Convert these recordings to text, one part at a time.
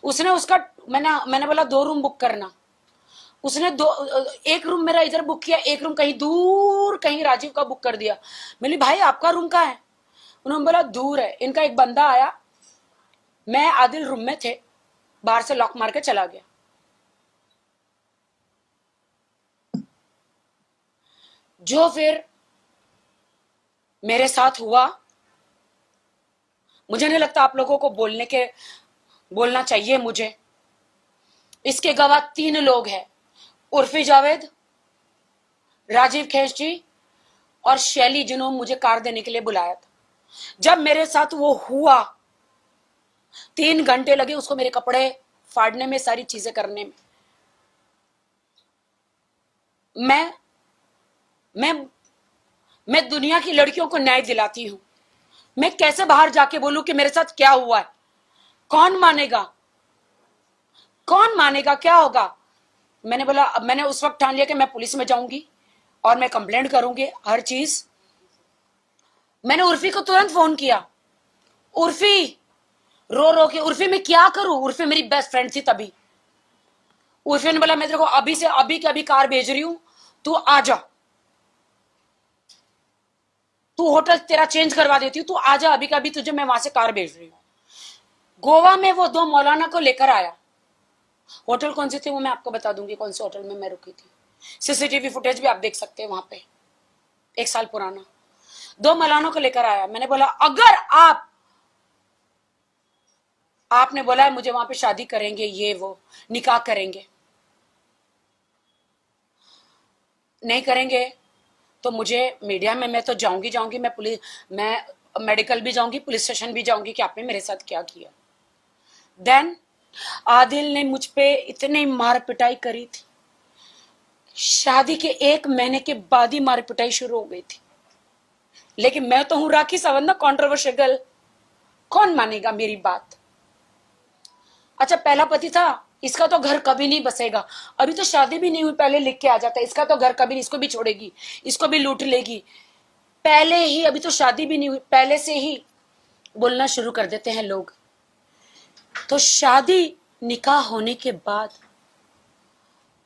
उसने उसका मैंने बोला 2 रूम बुक करना। उसने एक रूम मेरा इधर बुक किया, एक रूम कहीं दूर कहीं राजीव का बुक कर दिया। मैंने भाई आपका रूम कहाँ है? उन्होंने बोला दूर है। इनका एक बंदा आया, मैं आदिल रूम में थे, बाहर से लॉक मार के चला गया। जो फिर मेरे साथ हुआ, मुझे नहीं लगता आप लोगों को बोलना चाहिए मुझे। इसके गवाह 3 लोग हैं, उर्फी जावेद, राजीव खेश जी और शैली, जिन्होंने मुझे कार देने के लिए बुलाया था। जब मेरे साथ वो हुआ 3 घंटे लगे उसको मेरे कपड़े फाड़ने में, सारी चीजें करने में। मैं दुनिया की लड़कियों को न्याय दिलाती हूं। मैं कैसे बाहर जाके बोलूं कि मेरे साथ क्या हुआ है? कौन मानेगा? कौन मानेगा? क्या होगा? मैंने बोला, अब मैंने उस वक्त ठान लिया कि मैं पुलिस में जाऊंगी और मैं कंप्लेंट करूंगी हर चीज। मैंने उर्फी को तुरंत फोन किया। उर्फी रो रो के, उर्फी मैं क्या करूं? उर्फी मेरी बेस्ट फ्रेंड थी तभी। उर्फी ने बोला मैं तेरे को अभी से अभी के अभी कार भेज रही हूं, तू आ जा, तू होटल तेरा चेंज करवा देती हूँ, तू आ जा अभी का अभी, तुझे मैं वहां से कार भेज रही हूँ। गोवा में वो 2 मौलाना को लेकर आया। होटल कौन से थे वो मैं आपको बता दूंगी, कौन से होटल में मैं रुकी थी। सीसीटीवी फुटेज भी आप देख सकते हैं वहां पे, 1 साल पुराना। 2 मौलानों को लेकर आया। मैंने बोला अगर आपने बोला है मुझे वहां पे शादी करेंगे, ये वो निकाह करेंगे, नहीं करेंगे तो मुझे मीडिया में, मैं तो जाऊंगी, मैं मेडिकल भी जाऊंगी, पुलिस स्टेशन भी जाऊंगी कि आपने मेरे साथ क्या किया। देन आदिल ने मुझ पे इतनी मार पिटाई करी थी, शादी के 1 महीने के बाद ही मार पिटाई शुरू हो गई थी। लेकिन मैं तो हूं राखी सावंत ना, कंट्रोवर्शियल गर्ल, कौन मानेगा मेरी बात? अच्छा, पहला पति था, इसका तो घर कभी नहीं बसेगा। अभी तो शादी भी नहीं हुई, पहले लिख के आ जाता है इसका तो घर कभी नहीं, इसको भी छोड़ेगी, इसको भी लूट लेगी। पहले ही, अभी तो शादी भी नहीं हुई, पहले से ही बोलना शुरू कर देते हैं लोग। तो शादी निकाह होने के बाद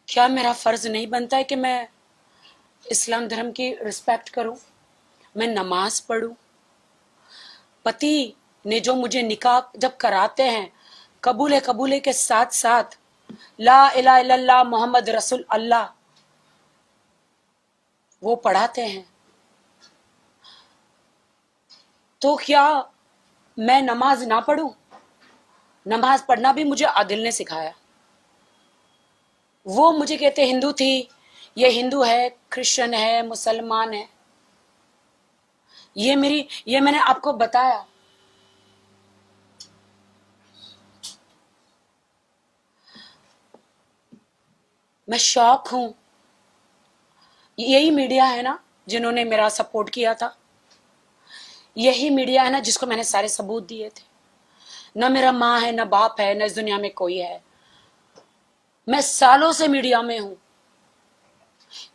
क्या मेरा फर्ज नहीं बनता है कि मैं इस्लाम धर्म की रिस्पेक्ट करूं, मैं नमाज पढ़ूं? पति ने जो मुझे निकाह जब कराते हैं, कबूले के साथ साथ ला इलाहा इल्लल्लाह मोहम्मद रसूल अल्लाह वो पढ़ाते हैं, तो क्या मैं नमाज ना पढ़ूं? नमाज पढ़ना भी मुझे आदिल ने सिखाया। वो मुझे कहते हिंदू थी, ये हिंदू है, क्रिश्चियन है, मुसलमान है, ये मैंने आपको बताया। मैं शौक हूं। यही मीडिया है ना जिन्होंने मेरा सपोर्ट किया था, यही मीडिया है ना जिसको मैंने सारे सबूत दिए थे। न मेरा माँ है, न बाप है, न इस दुनिया में कोई है। मैं सालों से मीडिया में हूं।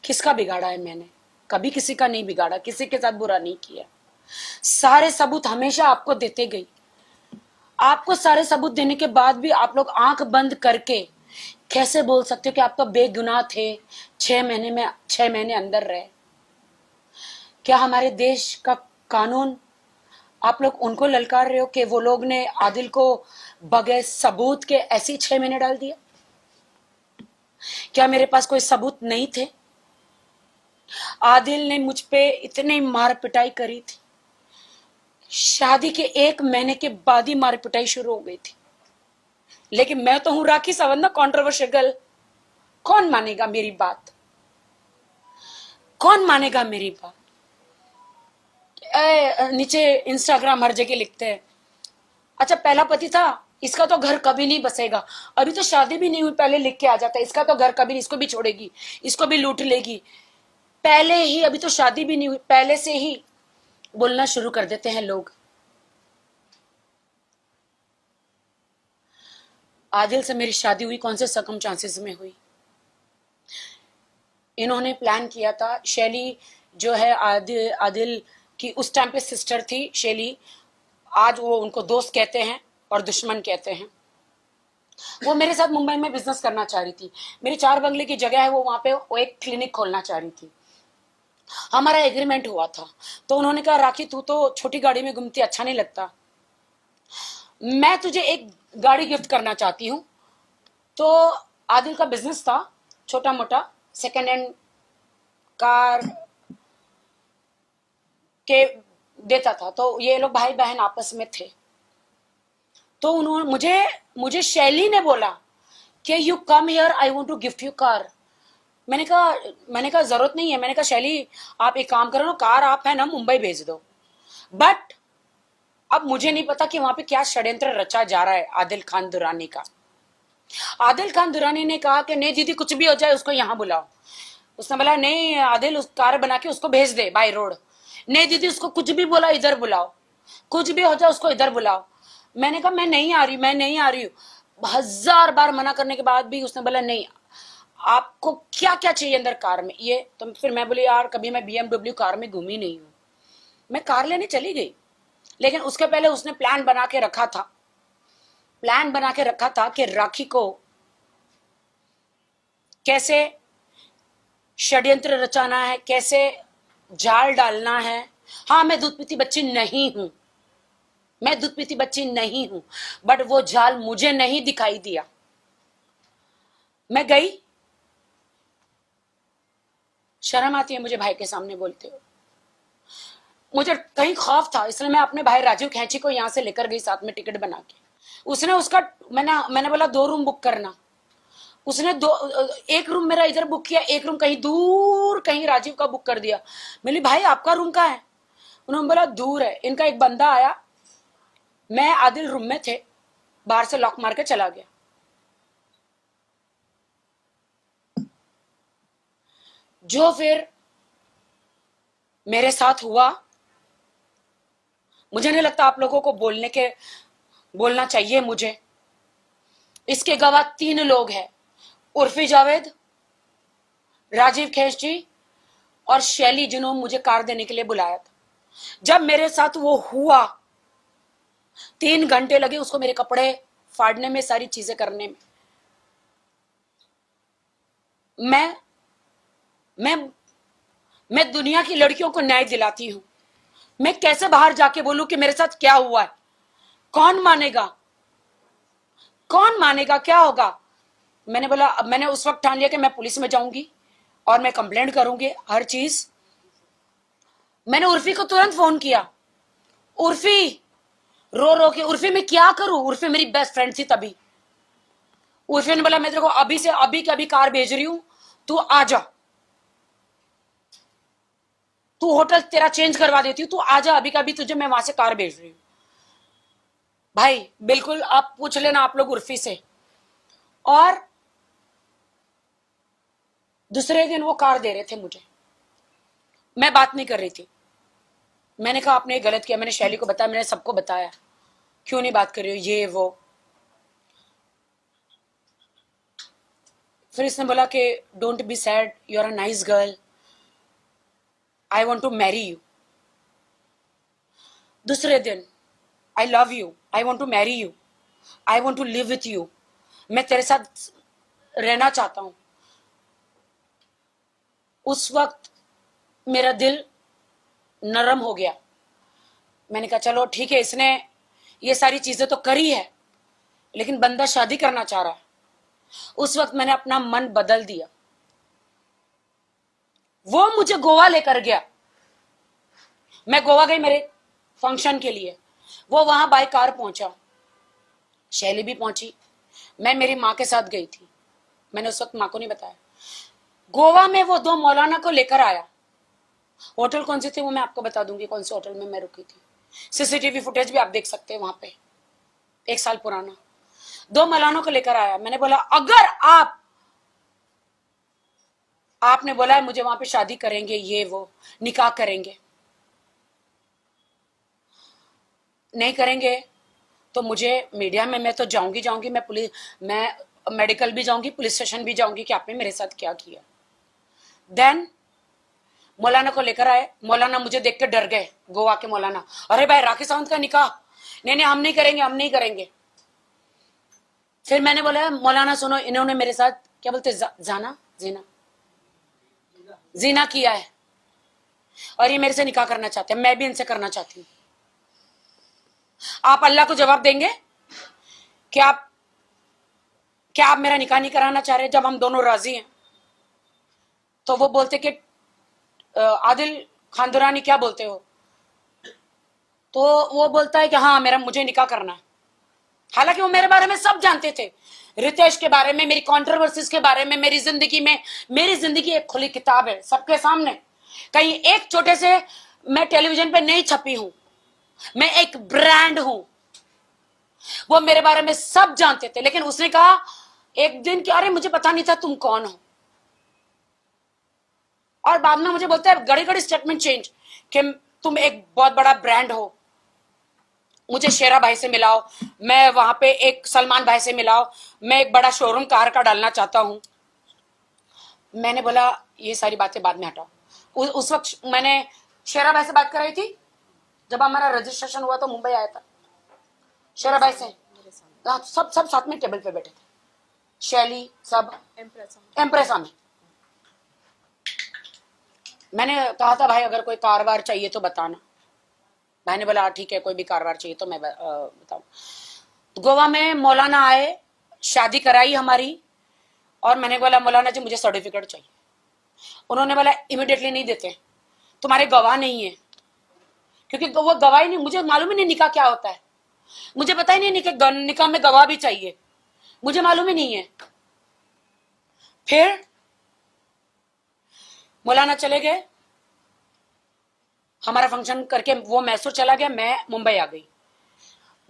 किसका बिगाड़ा है मैंने? कभी किसी का नहीं बिगाड़ा, किसी के साथ बुरा नहीं किया। सारे सबूत हमेशा आपको देते गई। आपको सारे सबूत देने के बाद भी आप लोग आंख बंद करके कैसे बोल सकते हो कि आप तो बेगुनाह थे, 6 महीने अंदर रहे? क्या हमारे देश का कानून, आप लोग उनको ललकार रहे हो कि वो लोग ने आदिल को बगैर सबूत के ऐसे ही 6 महीने डाल दिया? क्या मेरे पास कोई सबूत नहीं थे? आदिल ने मुझ पे इतनी मार पिटाई करी थी, शादी के 1 महीने के बाद ही मार पिटाई शुरू हो गई थी। लेकिन मैं तो हूं राखी सावंत ना, कंट्रोवर्शियल गर्ल, कौन मानेगा मेरी बात? कौन मानेगा मेरी बात? नीचे इंस्टाग्राम हर जगह लिखते हैं, अच्छा पहला पति था, इसका तो घर कभी नहीं बसेगा। अभी तो शादी भी नहीं हुई, पहले लिख के आ जाता है इसका तो घर कभी नहीं, इसको भी छोड़ेगी, इसको भी लूट लेगी। पहले ही, अभी तो शादी भी नहीं हुई, पहले से ही बोलना शुरू कर देते हैं लोग। आदिल से मेरी शादी हुई कौन से सर्कमस्टांसेस में हुई? इन्होंने प्लान किया था। शैली जो है आदिल की उस टाइम पे सिस्टर थी, शैली, आज वो उनको दोस्त कहते हैं और दुश्मन कहते हैं। वो मेरे साथ मुंबई में बिजनेस करना चाह रही थी। मेरी 4 बंगले की जगह है, वो वहां पे वो एक क्लिनिक खोलना चाह रही थी। हमारा एग्रीमेंट हुआ था। तो उन्होंने कहा राखी तू तो छोटी गाड़ी में घूमती, अच्छा नहीं लगता, मैं तुझे एक गाड़ी गिफ्ट करना चाहती हूँ। तो आदिल का बिजनेस था छोटा मोटा, सेकेंड हैंड कार के देता था। तो ये लोग भाई बहन आपस में थे। तो उन्होंने मुझे मुझे शैली ने बोला कि you come here, I want to gift you car. मैंने कहा जरूरत नहीं है। मैंने कहा शैली आप एक काम करो ना, कार आप है ना मुंबई भेज दो। बट अब मुझे नहीं पता कि वहां पे क्या षड्यंत्र रचा जा रहा है आदिल खान दुरानी का। आदिल खान दुरानी ने कहा कि नहीं दीदी कुछ भी हो जाए उसको यहाँ बुलाओ। उसने बोला नहीं आदिल, उस कार बना के उसको भेज दे बाय रोड। नहीं दीदी उसको कुछ भी बोला इधर बुलाओ, कुछ भी हो जाए उसको इधर बुलाओ। मैंने कहा मैं नहीं आ रही, मैं नहीं आ रही हूँ। 1000 बार मना करने के बाद भी उसने बोला नहीं, आपको क्या क्या चाहिए अंदर कार में ये। तो फिर मैं बोली यार कभी मैं BMW कार में घूमी नहीं हूँ। मैं कार लेने चली गई, लेकिन उसके पहले उसने प्लान बना के रखा था। कि राखी को कैसे षड्यंत्र रचाना है, कैसे जाल डालना है। हाँ मैं दूध पीती बच्ची नहीं हूं, बट वो जाल मुझे नहीं दिखाई दिया। मैं गई, शर्म आती है मुझे भाई के सामने बोलते हो। मुझे कहीं खौफ था, इसलिए मैं अपने भाई राजीव खैची को यहां से लेकर गई साथ में टिकट बना के। उसने उसका मैंने बोला 2 रूम बुक करना। उसने एक रूम मेरा इधर बुक किया, एक रूम कहीं दूर कहीं राजीव का बुक कर दिया। मैंने भाई आपका रूम कहाँ है? उन्होंने बोला दूर है। इनका एक बंदा आया, मैं आदिल रूम में थे, बाहर से लॉक मार के चला गया। जो फिर मेरे साथ हुआ, मुझे नहीं लगता आप लोगों को बोलना चाहिए मुझे। इसके गवाह 3 लोग हैं, उर्फी जावेद, राजीव खैच जी और शैली, जिन्होंने मुझे कार देने के लिए बुलाया था। जब मेरे साथ वो हुआ 3 घंटे लगे उसको मेरे कपड़े फाड़ने में, सारी चीजें करने में। मैं मैं दुनिया की लड़कियों को न्याय दिलाती हूं। मैं कैसे बाहर जाके बोलूं कि मेरे साथ क्या हुआ है? कौन मानेगा? क्या होगा? मैंने बोला, अब मैंने उस वक्त ठान लिया कि मैं पुलिस में जाऊंगी और मैं कंप्लेंट करूंगी हर चीज। मैंने उर्फी को तुरंत फोन किया। उर्फी रो रो के, उर्फी मैं क्या करूं? उर्फी मेरी बेस्ट फ्रेंड थी तभी। उर्फी ने बोला मैं तेरे को अभी से अभी की अभी कार भेज रही हूं, तू आ जा, तू होटल तेरा चेंज करवा देती हूँ, तू आ जा अभी का अभी, तुझे मैं वहां से कार भेज रही हूँ। भाई बिल्कुल आप पूछ लेना आप लोग उर्फी से। और दूसरे दिन वो कार दे रहे थे मुझे। मैं बात नहीं कर रही थी। मैंने कहा आपने गलत किया। मैंने शैली को बताया, मैंने सबको बताया, क्यों नहीं बात कर रही हो ये वो। फिर इसने बोला कि don't be sad, you are a nice girl, I want to marry you. दूसरे दिन I love you, I want to marry you, I want to live with you, मैं तेरे साथ रहना चाहता हूं। उस वक्त मेरा दिल नरम हो गया। मैंने कहा चलो ठीक है, इसने ये सारी चीजें तो करी है, लेकिन बंदा शादी करना चाह रहा है। उस वक्त मैंने अपना मन बदल दिया। वो मुझे गोवा लेकर गया। मैं गोवा गई मेरे फंक्शन के लिए। वो वहां बाय कार पहुंचा, शैली भी पहुंची, मैं मेरी माँ के साथ गई थी। मैंने उस वक्त माँ को नहीं बताया। गोवा में वो 2 मौलाना को लेकर आया। होटल कौन सी थी वो मैं आपको बता दूंगी, कौन से होटल में मैं रुकी थी। सीसीटीवी फुटेज भी आप देख सकते हैं वहां पे, 1 साल पुराना। 2 मौलानों को लेकर आया। मैंने बोला अगर आपने बोला है मुझे वहां पे शादी करेंगे, ये वो निकाह करेंगे, नहीं करेंगे तो मुझे मीडिया में मैं तो जाऊंगी, मैं मेडिकल भी जाऊंगी, पुलिस स्टेशन भी जाऊंगी कि आपने मेरे साथ क्या किया। देन मौलाना को लेकर आए। मौलाना मुझे देख के डर गए, गोवा के मौलाना। अरे भाई राखी सावंत का निकाह, नहीं हम नहीं करेंगे। फिर मैंने बोला मौलाना सुनो, इन्होंने मेरे साथ क्या बोलते जाना जीना जीना किया है और ये मेरे से निकाह करना चाहते हैं, मैं भी इनसे करना चाहती हूँ। आप अल्लाह को जवाब देंगे कि क्या आप मेरा निकाह नहीं कराना चाह रहे? जब हम दोनों राजी हैं तो वो बोलते कि आदिल खान दुरानी क्या बोलते हो? तो वो बोलता है कि हाँ मुझे निकाह करना है। हालांकि वो मेरे बारे में सब जानते थे, रितेश के बारे में, मेरी कंट्रोवर्सीज के बारे में, मेरी जिंदगी एक खुली किताब है सबके सामने। कहीं एक छोटे से मैं टेलीविजन पे नहीं छपी हूं, मैं एक ब्रांड हूं। वो मेरे बारे में सब जानते थे, लेकिन उसने कहा एक दिन कि अरे मुझे पता नहीं था तुम कौन हो। और बाद में मुझे बोलते हैं घड़ी घड़ी स्टेटमेंट चेंज कि तुम एक बहुत बड़ा ब्रांड हो, मुझे शेरा भाई से मिलाओ, मैं वहां पे एक सलमान भाई से मिलाओ, मैं एक बड़ा शोरूम कार का डालना चाहता हूं। मैंने बोला ये सारी बातें बाद में हटाओ। उस वक्त मैंने शेरा भाई से बात कराई थी, जब हमारा रजिस्ट्रेशन हुआ तो मुंबई आया था शेरा भाई से। सब सब साथ में टेबल पे बैठे थे, शैली सब एम्प्रेसा में। मैंने कहा था भाई अगर कोई कारवार चाहिए तो बताना। भाई ने बोला ठीक है, कोई भी कारवार चाहिए तो मैं बताऊं। गोवा में मौलाना आए, शादी कराई हमारी, और मैंने बोला मौलाना जी मुझे सर्टिफिकेट चाहिए। उन्होंने बोला इमिडिएटली नहीं देते, तुम्हारे गवाह नहीं है। क्योंकि वो गवाह ही नहीं, मुझे मालूम ही नहीं निकाह क्या होता है, मुझे पता ही नहीं निकाह में गवाह भी चाहिए, मुझे मालूम ही नहीं है। फिर मौलाना चले गए, हमारा फंक्शन करके वो मैसूर चला गया, मैं मुंबई आ गई।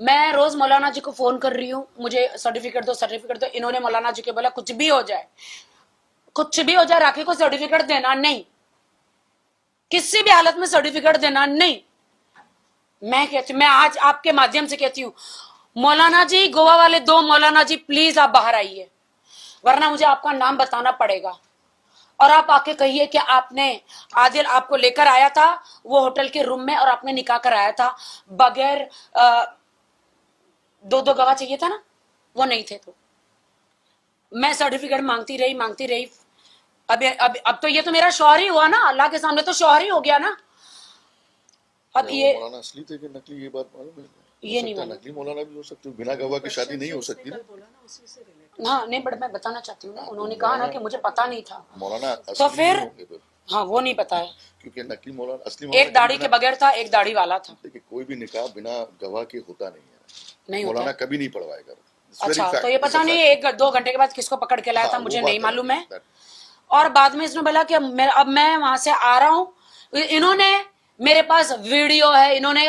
मैं रोज मौलाना जी को फोन कर रही हूँ, मुझे सर्टिफिकेट दो सर्टिफिकेट दो। इन्होंने मौलाना जी को बोला कुछ भी हो जाए, कुछ भी हो जाए, राखी को सर्टिफिकेट देना नहीं, किसी भी हालत में सर्टिफिकेट देना नहीं। मैं आज आपके माध्यम से कहती हूँ मौलाना जी, गोवा वाले दो मौलाना जी प्लीज आप बाहर आइए, वरना मुझे आपका नाम बताना पड़ेगा। और आप आके कहिए कि आपने आदिल आपको लेकर आया था वो होटल के रूम में और आपने निकाह कराया था बगैर दो गवाह चाहिए था ना, वो नहीं थे। तो मैं सर्टिफिकेट मांगती रही। अब तो ये तो मेरा शौहर ही हुआ ना, अल्लाह के सामने तो शौहर ही हो गया ना। अब ये मौलाना असली थे कि नकली, ये बात मालूम है? ये नहीं मालूम। नकली मौलाना भी हो सकते, बिना गवाह की शादी नहीं हो सकती ना। हाँ नहीं, बट मैं बताना चाहती हूँ ना, उन्होंने कहा ना कि मुझे पता नहीं था, मौलाना तो फिर हाँ वो नहीं पता है, क्योंकि नकली मौलाना असली मौलाना एक दाढ़ी के बगैर था, एक दाढ़ी वाला था। देखिए कोई भी निकाह बिना गवाह के होता नहीं है, नहीं होता मौलाना है। कभी नहीं पढ़वाएगा। अच्छा, तो ये पता नहीं एक दो घंटे के बाद किसको पकड़ के लाया था, मुझे नहीं मालूम है। और बाद में इसने बोला कि अब मैं वहां से आ रहा हूँ। इन्होंने मेरे पास वीडियो है, इन्होंने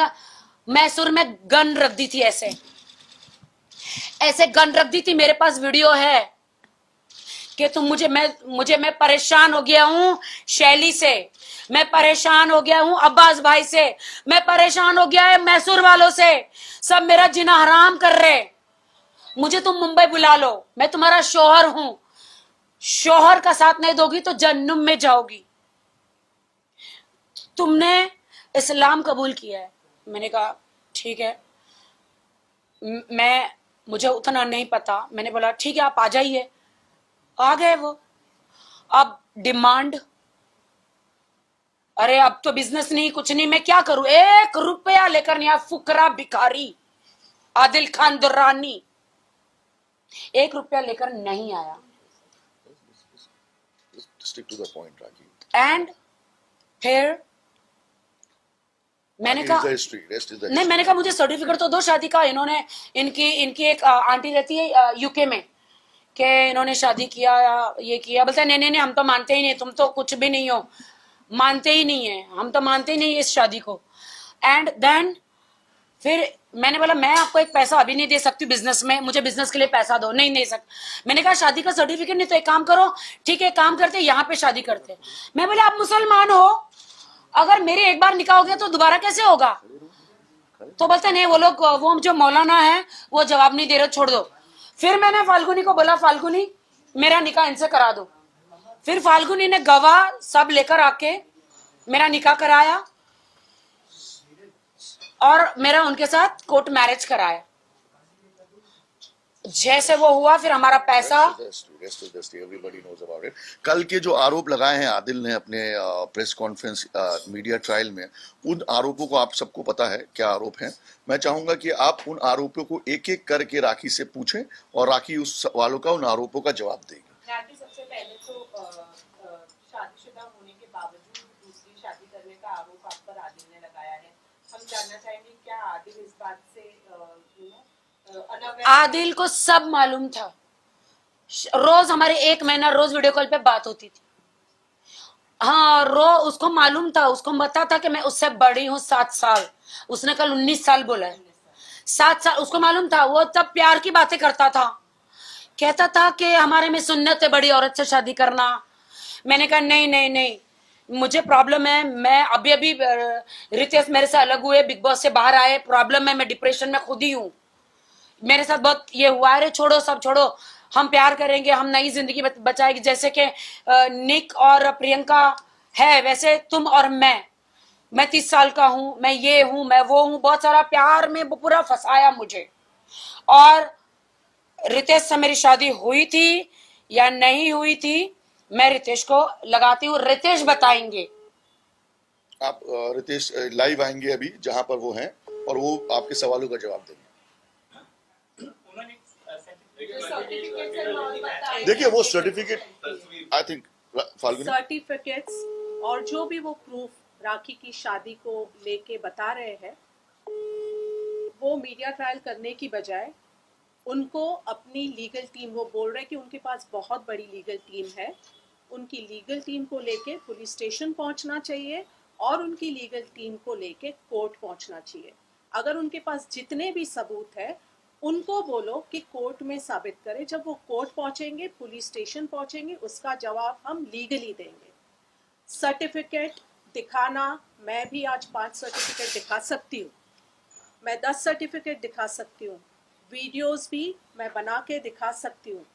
मैसूर में गन रख दी थी, ऐसे गन रख दी थी, मेरे पास वीडियो है कि तुम मैं परेशान हो गया हूं शैली से, मैं परेशान हो गया हूं अब्बास भाई से, मैं परेशान हो गया है मैसूर वालों से, सब मेरा जीना हराम कर रहे, मुझे तुम मुंबई बुला लो, मैं तुम्हारा शौहर हूं, शौहर का साथ नहीं दोगी तो जन्नम में जाओगी। तुमने इस्लाम कबूल किया है। मैंने कहा ठीक है, मुझे उतना नहीं पता। मैंने बोला ठीक है आप आ जाइए। आ गए वो। अब डिमांड, अरे अब तो बिजनेस नहीं कुछ नहीं, मैं क्या करूं, 1 रुपया लेकर नहीं आया, फुकरा भिखारी आदिल खान दुर्रानी 1 रुपया लेकर नहीं आया। Stick to the point, Raki. And फिर मैंने कहा नहीं, मैंने कहा मुझे सर्टिफिकेट तो दो शादी का। इन्होंने इनकी एक आंटी रहती है यूके में, कि इन्होंने शादी किया, ये किया। बोलते नहीं नहीं नहीं, हम तो मानते ही नहीं, तुम तो कुछ भी नहीं हो, मानते ही नहीं है, हम तो मानते ही नहीं इस शादी को। एंड देन फिर मैंने बोला मैं आपको एक पैसा अभी नहीं दे सकती बिजनेस में, मुझे बिजनेस के लिए पैसा दो। नहीं दे सकता। मैंने कहा शादी का सर्टिफिकेट नहीं तो एक काम करो, ठीक है काम करते यहाँ पे शादी करते। मैं बोले आप मुसलमान हो, अगर मेरे एक बार निकाह हो गया तो दोबारा कैसे होगा? तो बोलते नहीं, वो जो मौलाना है वो जवाब नहीं दे रहे, छोड़ दो। फिर मैंने फाल्गुनी को बोला फाल्गुनी मेरा निकाह इनसे करा दो। फिर फाल्गुनी ने गवाह सब लेकर आके मेरा निकाह कराया और मेरा उनके साथ कोर्ट मैरिज कराया। जैसे वो हुआ फिर हमारा पैसा एवरीबॉडी नोज अबाउट इट। कल के जो आरोप लगाए हैं आदिल ने अपने प्रेस कॉन्फ्रेंस मीडिया ट्रायल में, उन आरोपों को आप सबको पता है क्या आरोप हैं। मैं चाहूंगा कि आप उन आरोपों को एक एक करके राखी से पूछें और राखी उस सवालों का, उन आरोपों का जवाब देगी। राखी, सबसे पहले तो शादीशुदा होने के बावजूद दूसरी शादी करने का आरोप आप पर आदिल ने लगाया है। हम जानना चाहेंगे क्या आदिल इस बात से अनअवेयर? आदिल को सब मालूम था। रोज हमारे 1 महीना रोज वीडियो कॉल पे बात होती थी। हाँ, उसको मालूम था, उसको पता था कि मैं उससे बड़ी हूँ 7 साल। उसने कल 19 साल बोला है। 7 साल उसको मालूम था। वो तब प्यार की बातें करता था, कहता था कि हमारे में सुन्नत है बड़ी औरत से शादी करना। मैंने कहा नहीं नहीं नहीं, मुझे प्रॉब्लम है। मैं अभी रितेश मेरे से अलग हुए, बिग बॉस से बाहर आए, प्रॉब्लम है, मैं डिप्रेशन में खुद ही हूँ, मेरे साथ बहुत ये हुआ है। छोड़ो, सब छोड़ो, हम प्यार करेंगे, हम नई जिंदगी बचाएंगे। जैसे कि निक और प्रियंका है, वैसे तुम और मैं 30 साल का हूं, मैं ये हूं, मैं वो हूं। बहुत सारा प्यार में पूरा फंसाया मुझे। और रितेश से मेरी शादी हुई थी या नहीं हुई थी, मैं रितेश को लगाती हूँ, रितेश बताएंगे। आप रितेश लाइव आएंगे अभी जहां पर वो हैं और वो आपके सवालों का जवाब देंगे। देखिए वो certificate, I think Falguni, certificates और जो भी वो प्रूफ राखी की शादी को लेके बता रहे हैं, वो मीडिया ट्रायल करने की बजाय उनको अपनी लीगल टीम, वो बोल रहे हैं कि उनके पास बहुत बड़ी लीगल टीम है, उनकी लीगल टीम को लेके पुलिस स्टेशन पहुंचना चाहिए और उनकी लीगल टीम को लेके कोर्ट पहुंचना चाहिए। अगर उनके पास जितने भी सबूत है उनको बोलो कि कोर्ट में साबित करें। जब वो कोर्ट पहुंचेंगे, पुलिस स्टेशन पहुंचेंगे, उसका जवाब हम लीगली देंगे। सर्टिफिकेट दिखाना, मैं भी आज 5 सर्टिफिकेट दिखा सकती हूँ, मैं 10 सर्टिफिकेट दिखा सकती हूँ, वीडियोस भी मैं बना के दिखा सकती हूँ।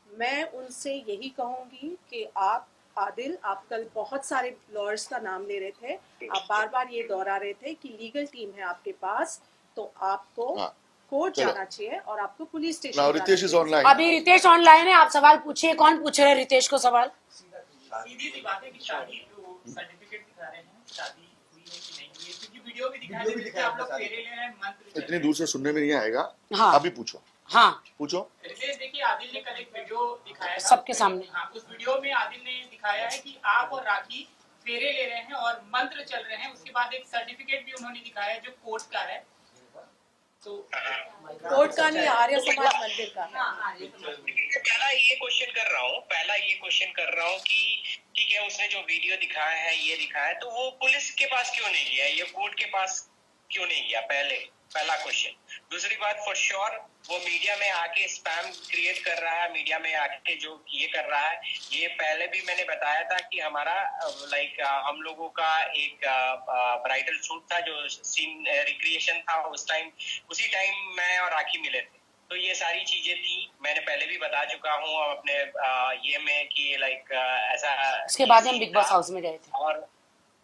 मैं उनसे यही कहूँगी कि आप आदिल, आप कल बहुत सारे लॉयर्स का नाम ले रहे थे, आप बार बार ये दोहरा रहे थे कि लीगल टीम है आपके पास, तो आपको कोर्ट जाना चाहिए और आपको पुलिस स्टेशन नाउ जाना रितेश इज चाहिए। ऑनलाइन। अभी रितेश ऑनलाइन है, आप सवाल पूछिए। कौन पूछ रहे हैं रितेश को सवाल? सीधी सी बात है कि शादी जो सर्टिफिकेट दिखा रहे हैं, शादी हुई है कि नहीं हुई है, क्योंकि वीडियो भी दिखा रहे हैं, आप लोग फेरे ले रहे हैं, मंत्र इतनी दूर से सुनने में नहीं आएगा। हाँ। अभी पूछो। हाँ, पूछो। रितेश, देखिए आदिल ने कल एक वीडियो दिखाया था सबके सामने। हाँ, उस वीडियो में आदिल ने दिखाया है कि आप और राखी फेरे ले रहे हैं और मंत्र चल रहे हैं। उसके बाद एक सर्टिफिकेट भी उन्होंने दिखाया है जो कोर्ट का है। तो कोर्ट का नहीं, आर्य समाज मंदिर का है। पहला ये क्वेश्चन कर रहा हूँ कि ठीक है, उसने जो वीडियो दिखाया है, ये दिखाया है, तो वो पुलिस के पास क्यों नहीं गया, ये कोर्ट के पास क्यों नहीं गया? पहला क्वेश्चन। दूसरी बात, फॉर श्योर वो मीडिया में आके स्पैम क्रिएट कर रहा है, मीडिया में आके जो ये कर रहा है, ये पहले भी मैंने बताया था कि हमारा हम लोगों का एक ब्राइडल शूट था, जो सीन रिक्रिएशन था, उसी टाइम मैं और राखी मिले थे। तो ये सारी चीजें थी, मैंने पहले भी बता चुका हूँ अपने ये में कि ऐसा। उसके बाद हम बिग बॉस हाउस में गए थे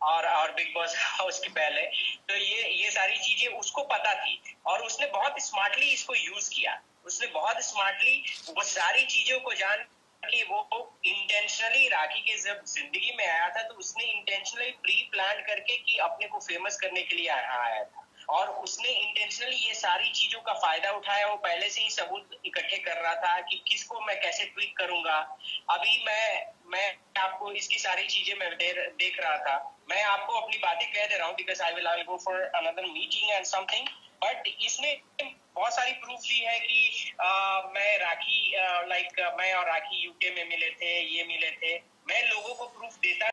और बिग बॉस हाउस के पहले, तो ये सारी चीजें उसको पता थी और उसने बहुत स्मार्टली इसको यूज किया। उसने बहुत स्मार्टली वो सारी चीजों को जान कि वो इंटेंशनली राखी के जब जिंदगी में आया था, तो उसने इंटेंशनली प्री प्लान करके कि अपने को फेमस करने के लिए आया था और उसने इंटेंशनली ये सारी चीजों का फायदा उठाया। वो पहले से ही सबूत इकट्ठे कर रहा था कि किसको मैं कैसे ट्वीट करूंगा। अभी मैं आपको इसकी सारी चीजें मैं देख रहा था। मैं आपको अपनी बातें कह दे रहा हूँ because I will go for another meeting and something, but इसने बहुत सारी प्रूफ दी है कि मैं राखी मैं और राखी यूके में मिले थे, ये मिले थे। मैं लोगों को प्रूफ देता